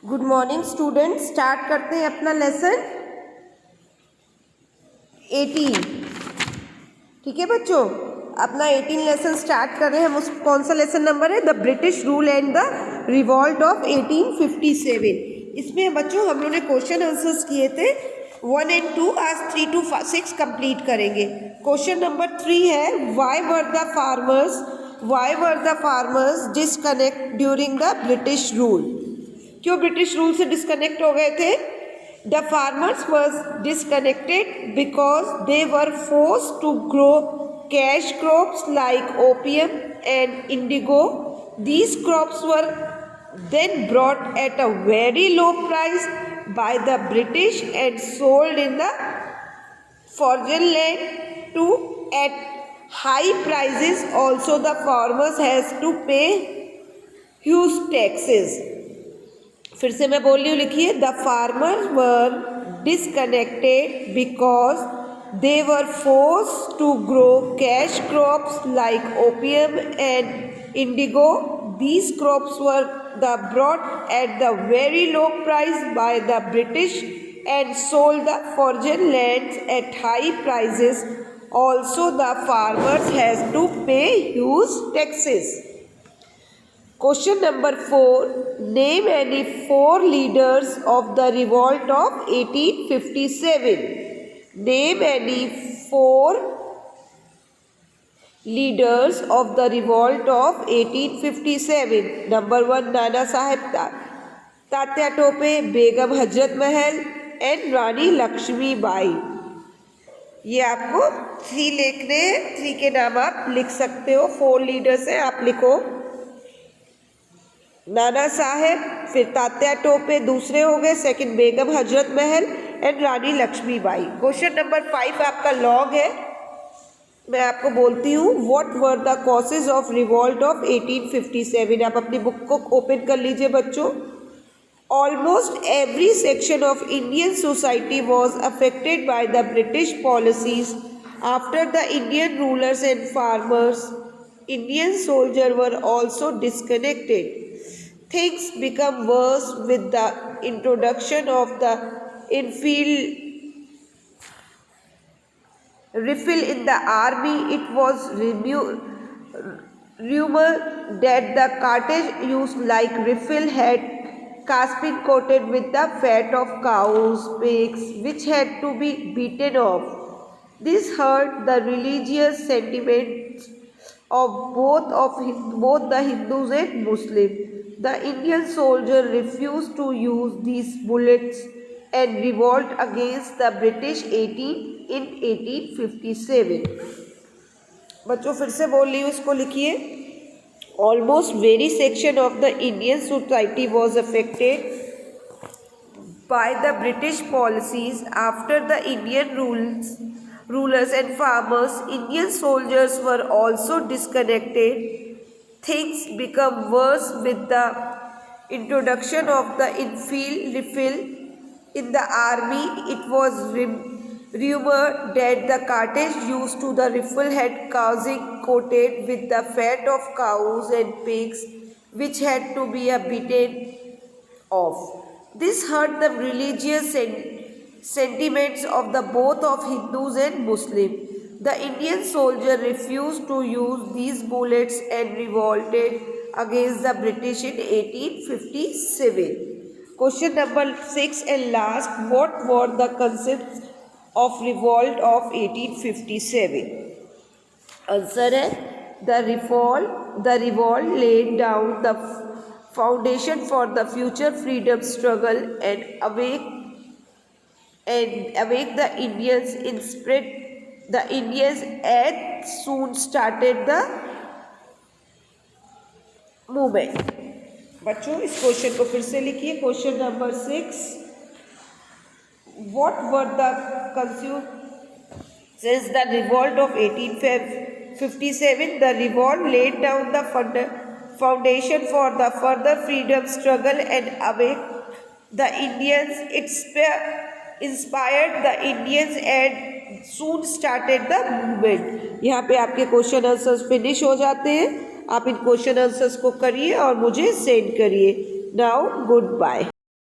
Good morning student. Start करते हैं अपना लेसन 18। ठीक है बच्चों, अपना 18 लेसन स्टार्ट कर रहे हैं हम। उस कौन सा लेसन नंबर है? The British rule and the revolt of 1857। इसमें बच्चों हम लोगों ने क्वेश्चन आंसर्स किए थे 1 and 2। आज 3 to 6 कंप्लीट करेंगे। क्वेश्चन नंबर 3 है why were the farmers disconnect during the British rule. क्यों ब्रिटिश रूल से डिस्कनेक्ट हो गए थे? The farmers was disconnected because they were force to grow cash crops like opium and indigo. These crops were then brought at a very low price by the British and sold in the foreign land to at high prices. Also the farmers has to pay huge taxes. फिर से मैं बोल रही हूँ, लिखिए the farmer were disconnected because they were force to grow cash crops like opium and indigo. These crops were brought at the very low price by the British and sold the foreign lands at high prices. Also the farmers has to pay huge taxes. Question number 4. Name any 4 leaders of the revolt of 1857. Name any 4 leaders of the revolt of 1857. Number 1 Nana Saheb Tatya Tope, Begum Hazrat Mahal and Rani Lakshmibai. ये आपको 3 लिखने हैं। 3 के नाम आप लिख सकते हो। 4 लीडर्स हैं, आप लिखो नाना साहेब, फिर तात्या टोपे दूसरे हो गए, second Begum Hazrat Mahal and Rani Lakshmibai. Question number 5 आपका लॉग है। मैं आपको बोलती हूँ what were the causes of revolt of 1857। आप अपनी बुक को ओपन कर लीजिए बच्चों। Almost every section of Indian society was affected by the British policies after the Indian rulers and farmers. Indian soldier were also disconnected. Things become worse with the introduction of the Enfield rifle in the army. It was rumored that the cartridge used like rifle had been coated with the fat of cows, pigs, which had to be beaten off. This hurt the religious sentiments of both the Hindus and Muslims. The Indian soldier refused to use these bullets and revolt against the British in 1857. बच्चों फिर से बोल रही हूँ, इसको लिखिए। Almost very section of the Indian society was affected by the British policies after the Indian rulers and farmers. Indian soldiers were also disconnected. Things become worse with the introduction of the infield rifle in the army. It was rumored that the cartridge used to the rifle had causing coated with the fat of cows and pigs, which had to be beaten off. This hurt the religious sentiments of the both of Hindus and Muslims. The Indian soldier refused to use these bullets and revolted against the British in 1857. Question number 6 and last. What were the concepts of revolt of 1857? Answer है the revolt laid down the foundation for the future freedom struggle and awake the Indians in spirit. The Indians had soon started the movement. बच्चों इस question को फिर से लिखिए। Question number 6, what were the since the revolt of 1857? The revolt laid down the foundation for the further freedom struggle and awake the Indians. It inspired the Indians and soon started the movement. यहाँ पे आपके question answers finish हो जाते हैं। आप इन question answers को करिए और मुझे सेंड करिए। Now good bye.